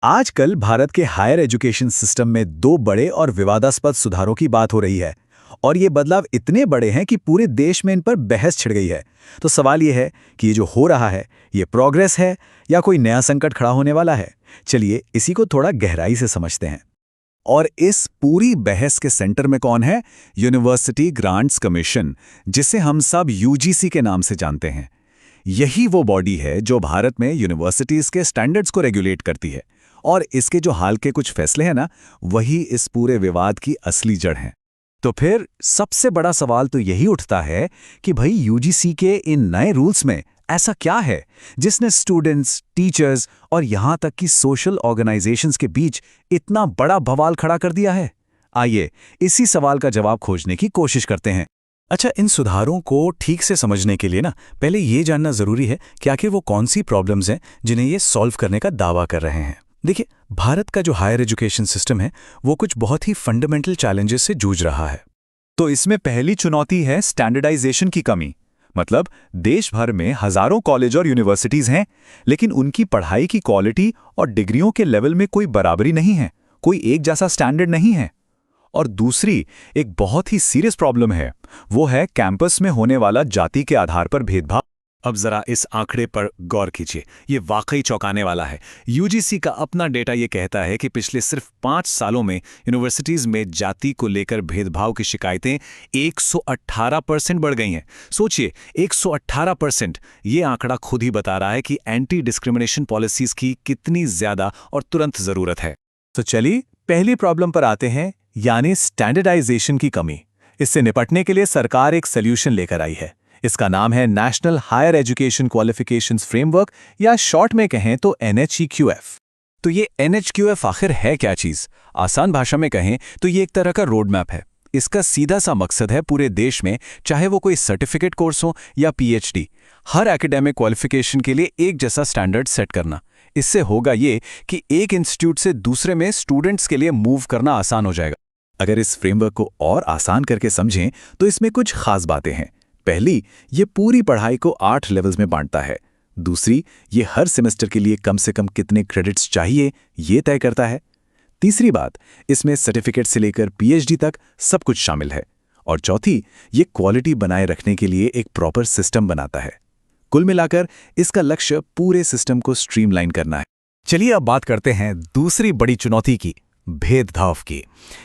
आजकल भारत के higher education system में दो बड़े और विवादास्पद सुधारों की बात हो रही है। और ये बदलाव इतने बड़े हैं कि पूरे देश में इन पर बहस छिड़ गई है। तो सवाल ये है कि ये जो हो रहा है, ये प्रोग्रेस है या कोई नया संकट खड़ा होने वाला है। चलिए इसी को थोड़ा गहराई से समझते हैं। और इस पूरी बहस के सेंटर में कौन है? यूनिवर्सिटी ग्रांट्स कमीशन, जिसे हम सब यूजीसी के नाम से जानते हैं। यही वो बॉडी है जो भारत में यूनिवर्सिटीज के स्टैंडर्ड्स को रेगुलेट करती है। और इसके जो हाल के कुछ फैसले हैं ना, वही इस पूरे विवाद की असली जड़ हैं। तो फिर सबसे बड़ा सवाल तो यही उठता है कि भाई यूजीसी के इन नए रूल्स में ऐसा क्या है जिसने स्टूडेंट्स, टीचर्स और यहां तक कि सोशल ऑर्गेनाइजेशंस के बीच इतना बड़ा बवाल खड़ा कर दिया है? आइए इसी सवाल का जवाब खोजने की कोशिश करते हैं। अच्छा, इन सुधारों को ठीक से समझने के लिए ना पहले ये जानना जरूरी है कि आखिर वो कौन सी प्रॉब्लम्स हैं जिन्हें ये सॉल्व करने का दावा कर रहे हैं। देखिए, भारत का जो हायर एजुकेशन सिस्टम है वो कुछ बहुत ही फंडामेंटल चैलेंजेस से जूझ रहा है। तो इसमें पहली चुनौती है स्टैंडर्डाइजेशन की कमी। मतलब देश भर में हजारों कॉलेज और यूनिवर्सिटीज हैं, लेकिन उनकी पढ़ाई की क्वालिटी और डिग्रियों के लेवल में कोई बराबरी नहीं है, कोई एक जैसा स्टैंडर्ड नहीं है। और दूसरी एक बहुत ही सीरियस प्रॉब्लम है, वो है कैंपस में होने वाला जाति के आधार पर भेदभाव। अब जरा इस आंकड़े पर गौर कीजिए, ये वाकई चौंकाने वाला है। यूजीसी का अपना डेटा ये कहता है कि पिछले सिर्फ 5 सालों में यूनिवर्सिटीज में जाति को लेकर भेदभाव की शिकायतें 118% बढ़ गई हैं। सोचिए, 118%। ये आंकड़ा खुद ही बता रहा है कि एंटी डिस्क्रिमिनेशन पॉलिसीज की कितनी ज्यादा और तुरंत जरूरत है। तो चलिए पहली प्रॉब्लम पर आते हैं, यानी स्टैंडर्डाइजेशन की कमी। इससे निपटने के लिए सरकार एक सॉल्यूशन लेकर आई है। इसका नाम है national higher education qualifications framework, या शॉर्ट में कहें तो NHEQF। तो ये NHQF आखिर है क्या चीज? आसान भाषा में कहें तो ये एक तरह का रोड मैप है। इसका सीधा सा मकसद है पूरे देश में, चाहे वो कोई सर्टिफिकेट कोर्स हो या PhD, हर एकेडमिक क्वालिफिकेशन के लिए एक जैसा स्टैंडर्ड सेट करना। इससे होगा ये कि एक इंस्टीट्यूट से दूसरे में स्टूडेंट्स के लिए मूव करना आसान हो जाएगा। अगर इस फ्रेमवर्क को और आसान करके समझें तो इसमें कुछ खास बातें हैं। पहली, ये पूरी पढ़ाई को 8 लेवल्स में बांटता है। दूसरी, ये हर सेमेस्टर के लिए कम से कम कितने क्रेडिट्स चाहिए ये तय करता है। तीसरी बात, इसमें सर्टिफिकेट से लेकर PhD तक सब कुछ शामिल है। और चौथी, ये क्वालिटी बनाए रखने के लिए एक प्रॉपर सिस्टम बनाता है। कुल मिलाकर इसका लक्ष्य पूरे सिस्टम को स्ट्रीमलाइन करना है। चलिए अब बात करते हैं दूसरी बड़ी चुनौती की, भेदभाव की।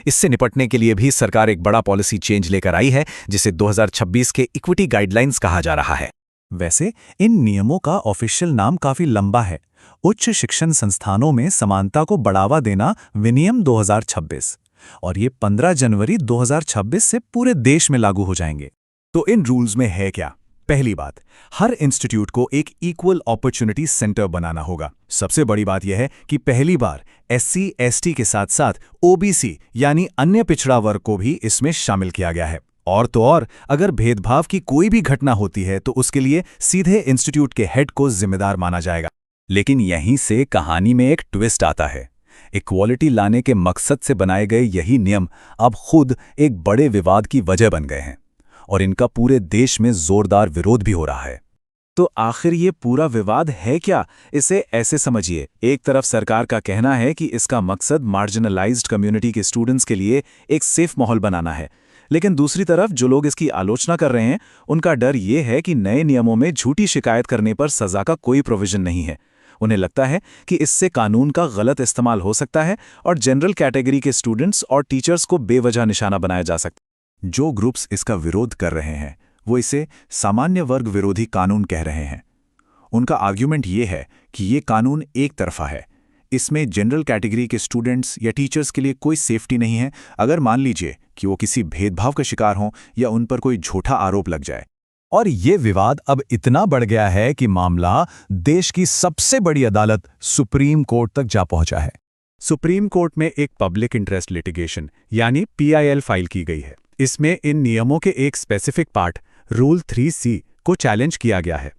इससे निपटने के लिए भी सरकार एक बड़ा पॉलिसी चेंज लेकर आई है, जिसे 2026 के इक्विटी गाइडलाइंस कहा जा रहा है। वैसे इन नियमों का ऑफिशियल नाम काफी लंबा है, उच्च शिक्षण संस्थानों में समानता को बढ़ावा देना विनियम 2026, और ये 15 जनवरी 2026 से पूरे देश में लागू हो जाएंगे। तो इन रूल्स में है क्या? पहली बात, हर इंस्टीट्यूट को एक इक्वल अपॉर्चुनिटी सेंटर बनाना होगा। सबसे बड़ी बात यह है कि पहली बार SC, ST के साथ साथ OBC यानी अन्य पिछड़ा वर्ग को भी इसमें शामिल किया गया है। और तो और, अगर भेदभाव की कोई भी घटना होती है तो उसके लिए सीधे इंस्टीट्यूट के हेड को जिम्मेदार माना जाएगा। लेकिन यहीं से कहानी में एक ट्विस्ट आता है। इक्वालिटी लाने के मकसद से बनाए गए यही नियम अब खुद एक बड़े विवाद की वजह बन गए हैं, और इनका पूरे देश में जोरदार विरोध भी हो रहा है। तो आखिर ये पूरा विवाद है क्या? इसे ऐसे समझिए, एक तरफ सरकार का कहना है कि इसका मकसद मार्जिनलाइज्ड कम्युनिटी के स्टूडेंट्स के लिए एक सेफ माहौल बनाना है, लेकिन दूसरी तरफ जो लोग इसकी आलोचना कर रहे हैं उनका डर ये है कि नए नियमों में झूठी शिकायत करने पर सजा का कोई प्रोविजन नहीं है। उन्हें लगता है कि इससे कानून का गलत इस्तेमाल हो सकता है और जनरल कैटेगरी के स्टूडेंट्स और टीचर्स को बेवजह निशाना बनाया जा सकता है। जो ग्रुप्स इसका विरोध कर रहे हैं वो इसे सामान्य वर्ग विरोधी कानून कह रहे हैं। उनका आर्ग्यूमेंट ये है कि ये कानून एक तरफा है, इसमें जनरल कैटेगरी के स्टूडेंट्स या टीचर्स के लिए कोई सेफ्टी नहीं है अगर मान लीजिए कि वो किसी भेदभाव का शिकार हों या उन पर कोई झूठा आरोप लग जाए। और ये विवाद अब इतना बढ़ गया है कि मामला देश की सबसे बड़ी अदालत सुप्रीम कोर्ट तक जा पहुंचा है। सुप्रीम कोर्ट में एक पब्लिक इंटरेस्ट लिटिगेशन यानी PIL फाइल की गई है। इसमें इन नियमों के एक स्पेसिफिक पार्ट रूल 3C को चैलेंज किया गया है।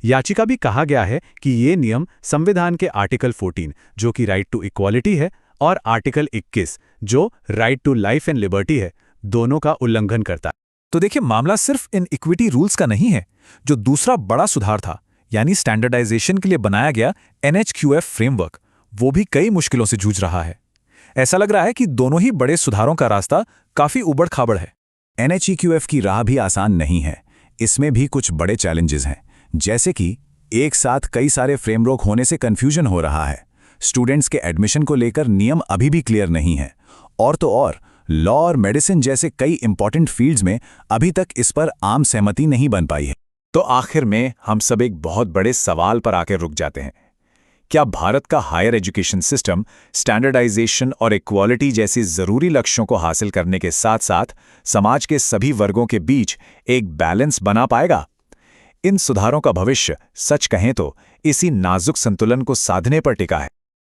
याचिका भी कहा गया है कि ये नियम संविधान के आर्टिकल 14 जो कि राइट टू इक्वालिटी है और आर्टिकल 21 जो right to life and liberty है, दोनों का उल्लंघन करता है। तो देखिए, मामला सिर्फ इन इक्विटी रूल्स का नहीं है। जो दूसरा बड़ा सुधार था, यानी स्टैंडर्डाइजेशन के लिए बनाया गया NHQF फ्रेमवर्क, वो भी कई मुश्किलों से जूझ रहा है। ऐसा लग रहा है कि दोनों ही बड़े सुधारों का रास्ता काफी उबड़-खाबड़ है। NHEQF की राह भी आसान नहीं है। इसमें भी कुछ बड़े चैलेंजेस हैं, जैसे कि एक साथ कई सारे फ्रेमवर्क होने से कंफ्यूजन हो रहा है। स्टूडेंट्स के एडमिशन को लेकर नियम अभी भी क्लियर नहीं है। और तो और लॉ और मेडिसिन जैसे कई इंपॉर्टेंट फील्ड्स में अभी तक इस पर आम सहमति नहीं बन पाई है। तो आखिर में हम सब एक बहुत बड़े सवाल पर आकर रुक जाते हैं। क्या भारत का हायर एजुकेशन सिस्टम स्टैंडर्डाइजेशन और इक्वालिटी जैसे जरूरी लक्ष्यों को हासिल करने के साथ साथ समाज के सभी वर्गों के बीच एक बैलेंस बना पाएगा? इन सुधारों का भविष्य सच कहें तो इसी नाजुक संतुलन को साधने पर टिका है।